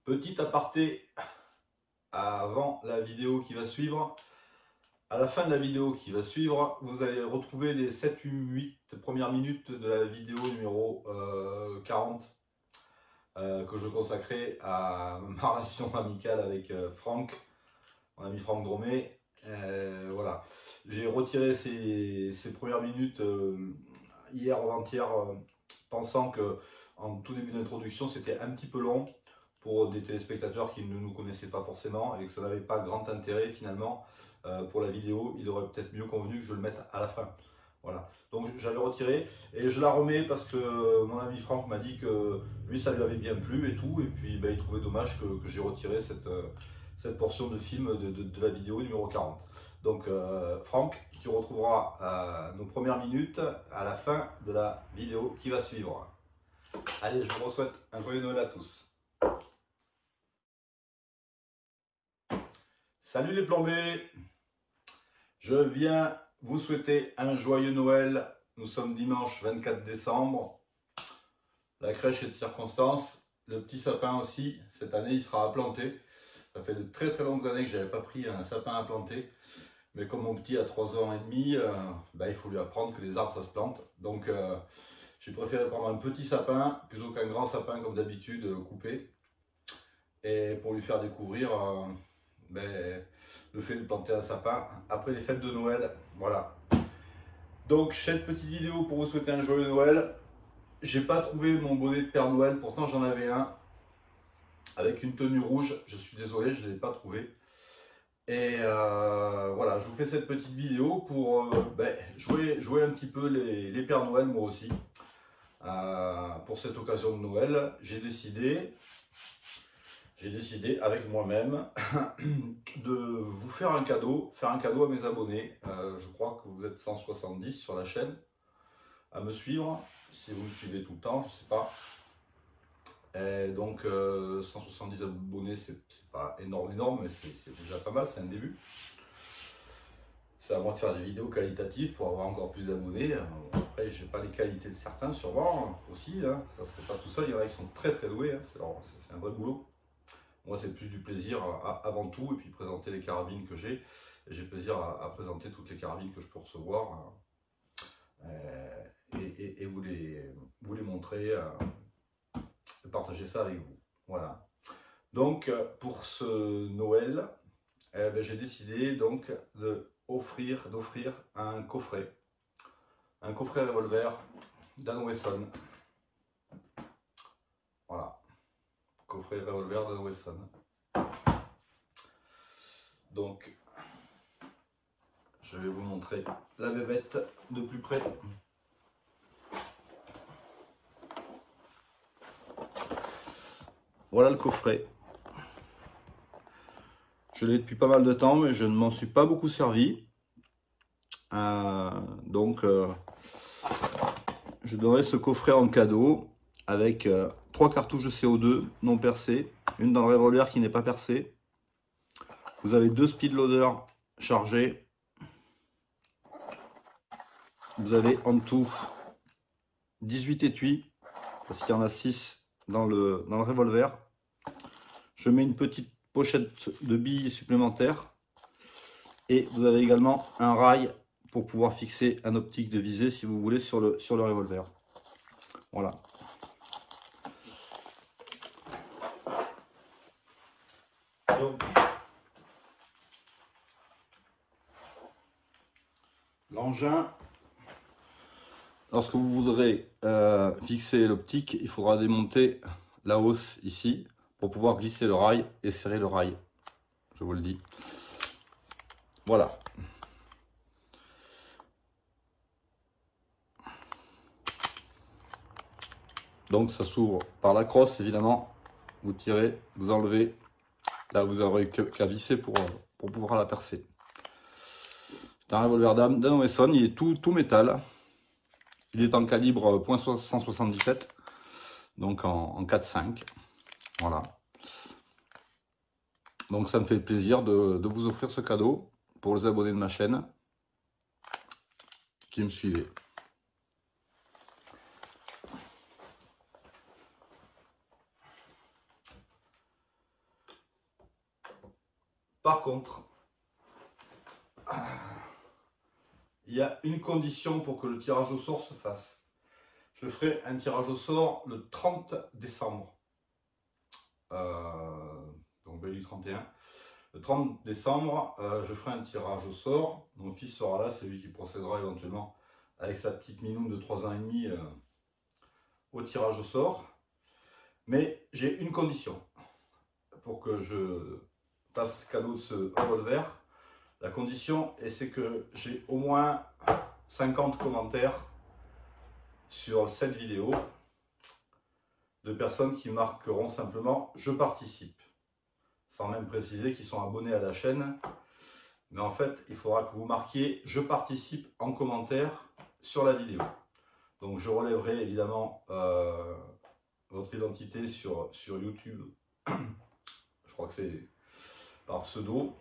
Petit aparté avant la vidéo qui va suivre. À la fin de la vidéo qui va suivre, vous allez retrouver les 7-8 premières minutes de la vidéo numéro 40 que je consacrais à ma relation amicale avec Franck, mon ami Franck Dromé. Voilà. J'ai retiré ces premières minutes hier ou avant-hier, pensant que en tout début d'introduction c'était un petit peu long pour des téléspectateurs qui ne nous connaissaient pas forcément et que ça n'avait pas grand intérêt finalement pour la vidéo. Il aurait peut-être mieux convenu que je le mette à la fin. Voilà, donc j'avais retiré et je la remets parce que mon ami Franck m'a dit que lui ça lui avait bien plu et tout, et puis ben, il trouvait dommage que j'ai retiré cette portion de film de la vidéo numéro 40. Donc Franck, tu retrouveras nos premières minutes à la fin de la vidéo qui va suivre. Allez, je vous souhaite un joyeux Noël à tous. Salut les plombés! Je viens vous souhaiter un joyeux Noël. Nous sommes dimanche 24 décembre. La crèche est de circonstance. Le petit sapin aussi, cette année, il sera à planter. Ça fait de très très longues années que je n'avais pas pris un sapin à planter. Mais comme mon petit a 3 ans et demi, ben, il faut lui apprendre que les arbres, ça se plante. Donc j'ai préféré prendre un petit sapin plutôt qu'un grand sapin comme d'habitude coupé. Et pour lui faire découvrir ben, le fait de planter un sapin après les fêtes de Noël. Voilà. Donc cette petite vidéo pour vous souhaiter un joyeux Noël. J'ai pas trouvé mon bonnet de Père Noël, pourtant j'en avais un avec une tenue rouge. Je suis désolé, je ne l'ai pas trouvé. Et voilà, je vous fais cette petite vidéo pour ben, jouer un petit peu les Pères Noël moi aussi. Pour cette occasion de Noël, j'ai décidé avec moi-même de vous faire un cadeau à mes abonnés. Je crois que vous êtes 170 sur la chaîne à me suivre, si vous me suivez tout le temps, je ne sais pas. Et donc 170 abonnés, c'est pas énorme, mais c'est déjà pas mal, c'est un début. C'est à moi de faire des vidéos qualitatives pour avoir encore plus d'abonnés. Après, j'ai pas les qualités de certains, sûrement aussi. Hein. Ça, c'est pas tout ça. Il y en a qui sont très très doués. Hein. C'est un vrai boulot. Moi, c'est plus du plaisir avant tout, et puis présenter les carabines que j'ai. J'ai plaisir à présenter toutes les carabines que je peux recevoir et vous les montrer, et partager ça avec vous. Voilà. Donc, pour ce Noël, ben, j'ai décidé donc d'offrir un coffret revolver Dan Wesson. Voilà, coffret revolver Dan Wesson. Donc, je vais vous montrer la bébête de plus près. Voilà le coffret. Je l'ai depuis pas mal de temps, mais je ne m'en suis pas beaucoup servi. Je donnerai ce coffret en cadeau avec 3 cartouches de CO2 non percées, une dans le revolver qui n'est pas percée. Vous avez 2 speed loaders chargés. Vous avez en tout 18 étuis, parce qu'il y en a 6 dans le revolver. Je mets une petite pochette de billes supplémentaires. Et vous avez également un rail pour pouvoir fixer un optique de visée si vous voulez sur le revolver. Voilà. Donc, l'engin, lorsque vous voudrez fixer l'optique, il faudra démonter la hausse ici pour pouvoir glisser le rail et serrer le rail. Je vous le dis. Voilà. Donc ça s'ouvre par la crosse évidemment. Vous tirez, vous enlevez. Là vous aurez qu'à visser pour pouvoir la percer. C'est un revolver Dan Wesson, il est tout métal. Il est en calibre .177, donc en 4.5. Voilà. Donc ça me fait plaisir de vous offrir ce cadeau pour les abonnés de ma chaîne qui me suivaient. contre, il y a une condition pour que le tirage au sort se fasse. Je ferai un tirage au sort le 30 décembre. Donc du 31. Le 30 décembre, je ferai un tirage au sort. Mon fils sera là, c'est lui qui procédera éventuellement avec sa petite minoune de 3 ans et demi au tirage au sort. Mais j'ai une condition pour que je fasse cadeau de ce revolver. La condition, c'est que j'ai au moins 50 commentaires sur cette vidéo de personnes qui marqueront simplement « Je participe », sans même préciser qu'ils sont abonnés à la chaîne. Mais en fait, il faudra que vous marquiez « Je participe » en commentaire sur la vidéo. Donc je relèverai évidemment votre identité sur YouTube. Je crois que c'est par pseudo.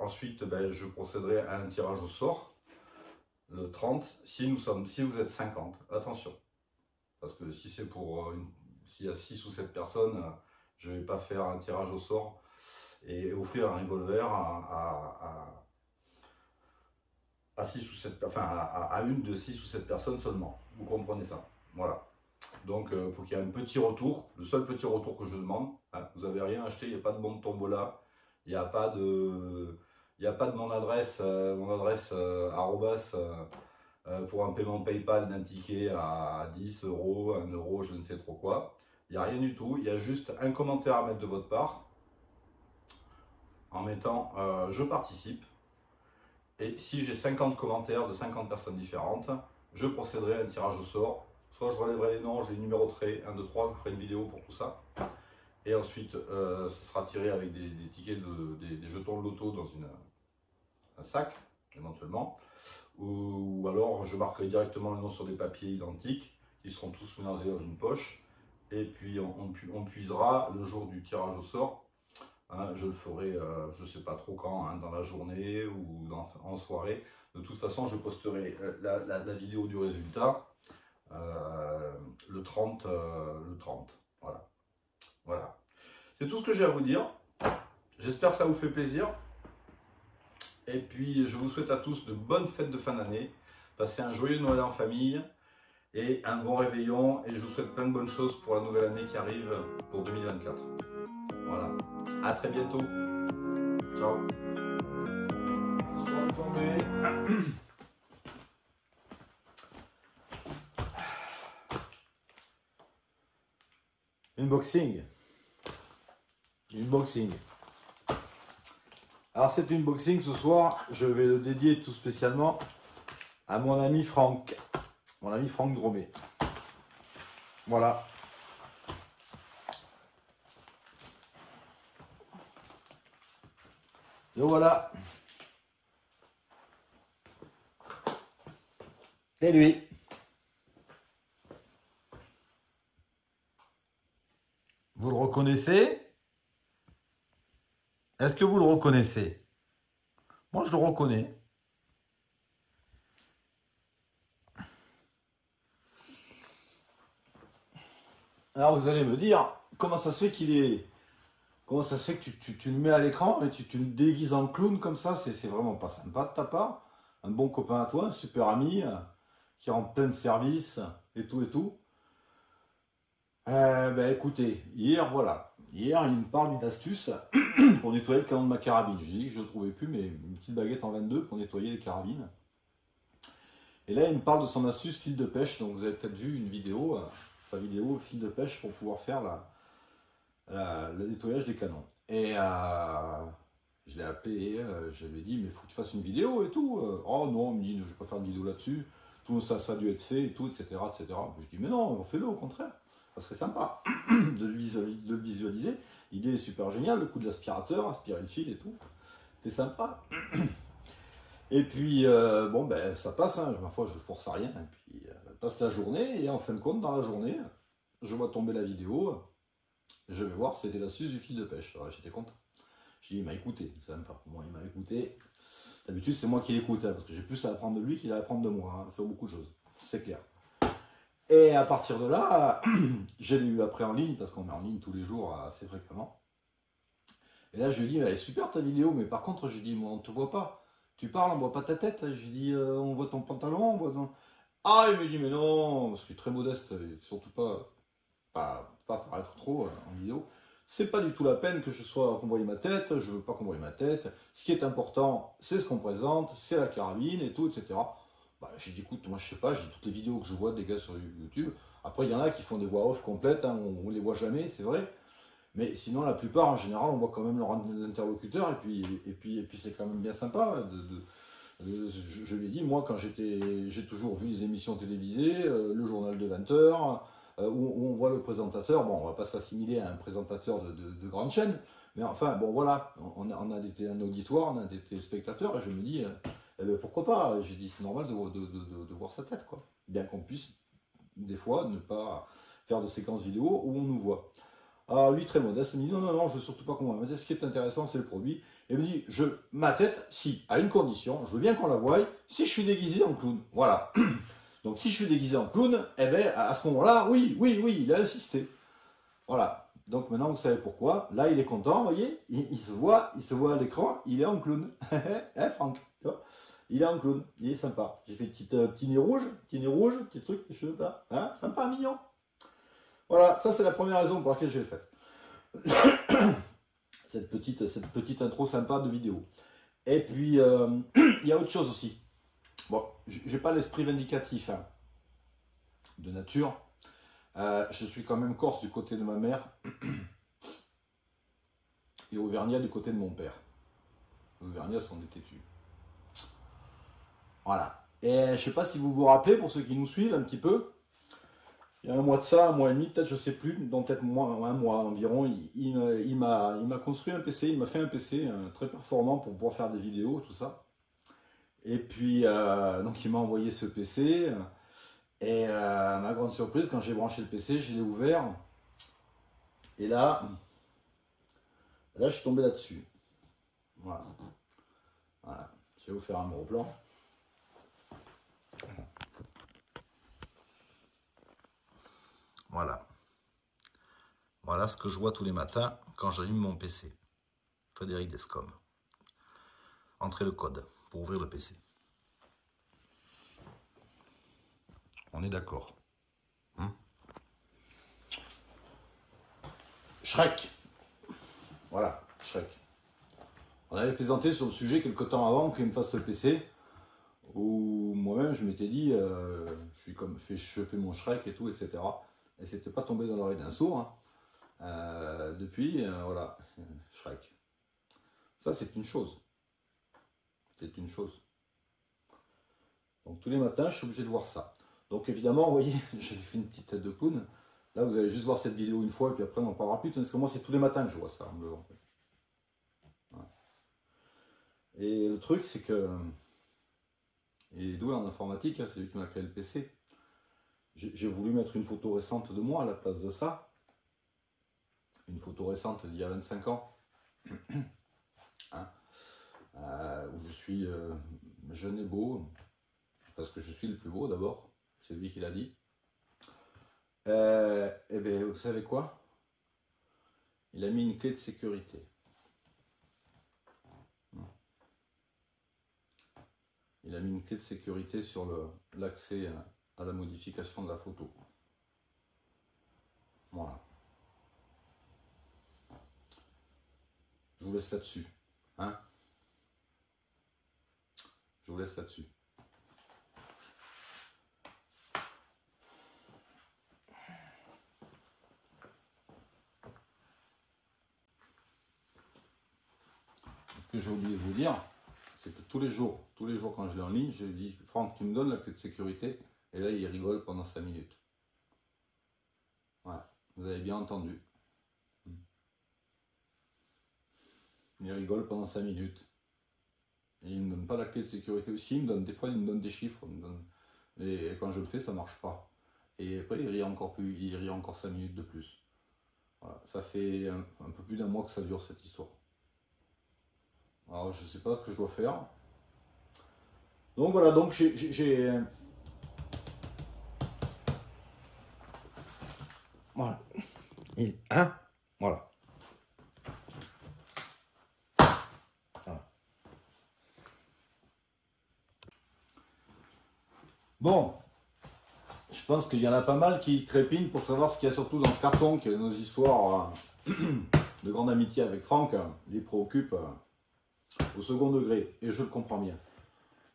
Ensuite, je procéderai à un tirage au sort le 30 si vous êtes 50. Attention, parce que si c'est pour s'il y a 6 ou 7 personnes, je ne vais pas faire un tirage au sort et offrir un revolver à 6 ou 7, enfin à une de 6 ou 7 personnes seulement. Vous comprenez ça? Voilà. Donc il faut qu'il y ait un petit retour. Le seul petit retour que je demande, hein, vous n'avez rien acheté, il n'y a pas de bon de tombola, il n'y a pas de mon adresse, arrobas, pour un paiement PayPal d'un ticket à 10 €, 1 €, je ne sais trop quoi. Il n'y a rien du tout, il y a juste un commentaire à mettre de votre part en mettant je participe. Et si j'ai 50 commentaires de 50 personnes différentes, je procéderai à un tirage au sort. Soit je relèverai les noms, je les numéroterai, 1, 2, 3, je vous ferai une vidéo pour tout ça. Et ensuite, ce sera tiré avec des tickets, des jetons de loto dans un sac, éventuellement. Ou alors, je marquerai directement le nom sur des papiers identiques, qui seront tous mélangés dans une poche. Et puis, on puisera le jour du tirage au sort. Hein, je le ferai, je ne sais pas trop quand, hein, dans la journée ou en soirée. De toute façon, je posterai la vidéo du résultat le 30. Voilà. Voilà. C'est tout ce que j'ai à vous dire. J'espère que ça vous fait plaisir. Et puis, je vous souhaite à tous de bonnes fêtes de fin d'année. Passez un joyeux Noël en famille et un bon réveillon. Et je vous souhaite plein de bonnes choses pour la nouvelle année qui arrive pour 2024. Voilà. À très bientôt. Ciao. Soir tombé. Unboxing. Unboxing. Alors cet unboxing ce soir, je vais le dédier tout spécialement à mon ami Franck. Mon ami Franck Dromet. Voilà. Et voilà. C'est lui. Vous le reconnaissez? Est-ce que vous le reconnaissez? Moi, je le reconnais. Alors, vous allez me dire, comment ça se fait qu'il est... Comment ça se fait que tu le mets à l'écran et tu le déguises en clown comme ça? C'est vraiment pas sympa de ta part. Un bon copain à toi, un super ami, qui rend plein de services et tout et tout. Écoutez, hier, voilà. Hier, il me parle d'une astuce pour nettoyer le canon de ma carabine. J'ai dit que je ne trouvais plus, mais une petite baguette en 22 pour nettoyer les carabines. Et là, il me parle de son astuce fil de pêche. Donc, vous avez peut-être vu une vidéo, sa vidéo fil de pêche pour pouvoir faire le nettoyage des canons. Et je l'ai appelé, je lui ai dit, mais il faut que tu fasses une vidéo et tout. Oh non, il me dit, je ne vais pas faire de vidéo là-dessus. Tout ça, ça a dû être fait et tout, etc. etc. Je dis, mais non, fais-le au contraire. Ça serait sympa de le visualiser. L'idée est super géniale, le coup de l'aspirateur, aspirer le fil et tout. C'est sympa. Et puis, ça passe, hein. Ma foi, je ne force à rien. Et puis, passe la journée, et en fin de compte, dans la journée, je vois tomber la vidéo. Je vais voir, c'était l'astuce du fil de pêche. J'étais content. J'ai dit, il m'a écouté, c'est sympa. Bon, il m'a écouté. D'habitude, c'est moi qui l'écoute, hein, parce que j'ai plus à apprendre de lui qu'il à apprendre de moi, hein, sur beaucoup de choses. C'est clair. Et à partir de là, j'ai eu après en ligne, parce qu'on est en ligne tous les jours assez fréquemment. Et là, je lui ai dit, elle est super ta vidéo, mais par contre, j'ai dit, moi, on ne te voit pas. Tu parles, on voit pas ta tête. J'ai dit, on voit ton pantalon, on voit ton... Ah, il me dit, mais non, parce qu'il est très modeste, surtout pas paraître trop en vidéo. C'est pas du tout la peine que je sois qu'on voie ma tête, je veux pas qu'on voie ma tête. Ce qui est important, c'est ce qu'on présente, c'est la carabine et tout, etc. Bah, j'ai dit, écoute, moi je sais pas, j'ai toutes les vidéos que je vois des gars sur YouTube. Après, il y en a qui font des voix off complètes, hein, on les voit jamais, c'est vrai. Mais sinon, la plupart, en général, on voit quand même leur interlocuteur, et puis c'est quand même bien sympa. Je lui ai dit, moi, quand j'ai toujours vu les émissions télévisées, le journal de 20 heures, où on voit le présentateur. Bon, on va pas s'assimiler à un présentateur de grande chaîne, mais enfin, bon, voilà, on a un auditoire, on a des téléspectateurs, et je me dis, eh ben, pourquoi pas? J'ai dit, c'est normal de voir sa tête, quoi. Bien qu'on puisse, des fois, ne pas faire de séquences vidéo où on nous voit. Alors lui, très modeste, il me dit non, non, non, je veux surtout pas qu'on voit ma tête. Ce qui est intéressant, c'est le produit. Et il me dit, ma tête, si, à une condition, je veux bien qu'on la voie, si je suis déguisé en clown. Voilà. Donc si je suis déguisé en clown, eh bien, à ce moment-là, oui, oui, oui, il a insisté. Voilà. Donc maintenant, vous savez pourquoi. Là, il est content, vous voyez, il se voit à l'écran, il est en clown. Hein, Franck, tu vois, il est en clown, il est sympa. J'ai fait petit nez rouge, petit truc, des choses là. Hein, sympa, mignon. Voilà, ça c'est la première raison pour laquelle j'ai fait cette petite intro sympa de vidéo. Et puis, il y a autre chose aussi. Bon, j'ai pas l'esprit vindicatif hein, de nature. Je suis quand même corse du côté de ma mère et auvergnat du côté de mon père. Les auvergnats sont des têtus. Voilà. Et je sais pas si vous vous rappelez, pour ceux qui nous suivent un petit peu, il y a un mois de ça, un mois et demi, peut-être, je sais plus, dans peut-être un mois environ, il m'a construit un PC, il m'a fait un PC très performant pour pouvoir faire des vidéos, tout ça. Et puis, donc il m'a envoyé ce PC. Et ma grande surprise, quand j'ai branché le PC, je l'ai ouvert. Et là, je suis tombé là-dessus. Voilà. Voilà. Je vais vous faire un gros plan. Voilà. Voilà ce que je vois tous les matins quand j'allume mon PC. Frédéric Descom. Entrez le code pour ouvrir le PC. On est d'accord. Shrek. Voilà, Shrek. On avait présenté sur le sujet quelques temps avant qu'il me fasse le PC. Où moi-même je m'étais dit, je fais mon Shrek et tout, etc. Et c'était pas tombé dans l'oreille d'un sourd. Hein. Depuis, voilà, Shrek. Ça, c'est une chose. C'est une chose. Donc tous les matins, je suis obligé de voir ça. Donc évidemment, vous voyez, j'ai fait une petite tête de clown. Là, vous allez juste voir cette vidéo une fois, et puis après, on en parlera plus. Parce que moi, c'est tous les matins que je vois ça. En fait. Voilà. Et le truc, c'est que... Il est doué en informatique, hein, c'est lui qui m'a créé le PC. J'ai voulu mettre une photo récente de moi à la place de ça. Une photo récente d'il y a 25 ans. Hein, où je suis jeune et beau. Parce que je suis le plus beau d'abord. C'est lui qui l'a dit. Et bien, vous savez quoi? Il a mis une clé de sécurité. Il a mis une clé de sécurité sur l'accès à la modification de la photo. Voilà. Je vous laisse là-dessus. Hein? Je vous laisse là-dessus. Ce que j'ai oublié de vous dire, c'est que tous les jours quand je l'ai en ligne, je lui dis Franck, tu me donnes la clé de sécurité. Et là, il rigole pendant 5 minutes. Voilà, vous avez bien entendu. Il rigole pendant 5 minutes. Et il ne me donne pas la clé de sécurité aussi. Des fois, il me donne des chiffres. Et quand je le fais, ça ne marche pas. Et après, il rit encore 5 minutes de plus. Voilà, ça fait un peu plus d'un mois que ça dure cette histoire. Alors, je ne sais pas ce que je dois faire. Donc voilà, donc j'ai... Voilà. Hein? Voilà. Bon, je pense qu'il y en a pas mal qui trépignent pour savoir ce qu'il y a surtout dans ce carton, que nos histoires de grande amitié avec Franck les préoccupent au second degré. Et je le comprends bien.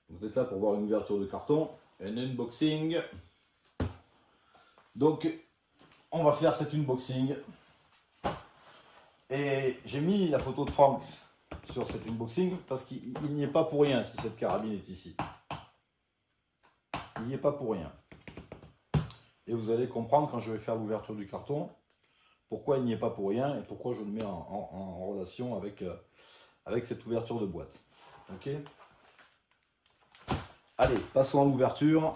Vous êtes là pour voir une ouverture de carton, un unboxing. Donc, on va faire cet unboxing. Et j'ai mis la photo de Franck sur cet unboxing parce qu'il n'y est pas pour rien si cette carabine est ici. Il n'y est pas pour rien. Et vous allez comprendre quand je vais faire l'ouverture du carton pourquoi il n'y est pas pour rien et pourquoi je le mets en relation avec, avec cette ouverture de boîte. Ok ? Allez, passons à l'ouverture.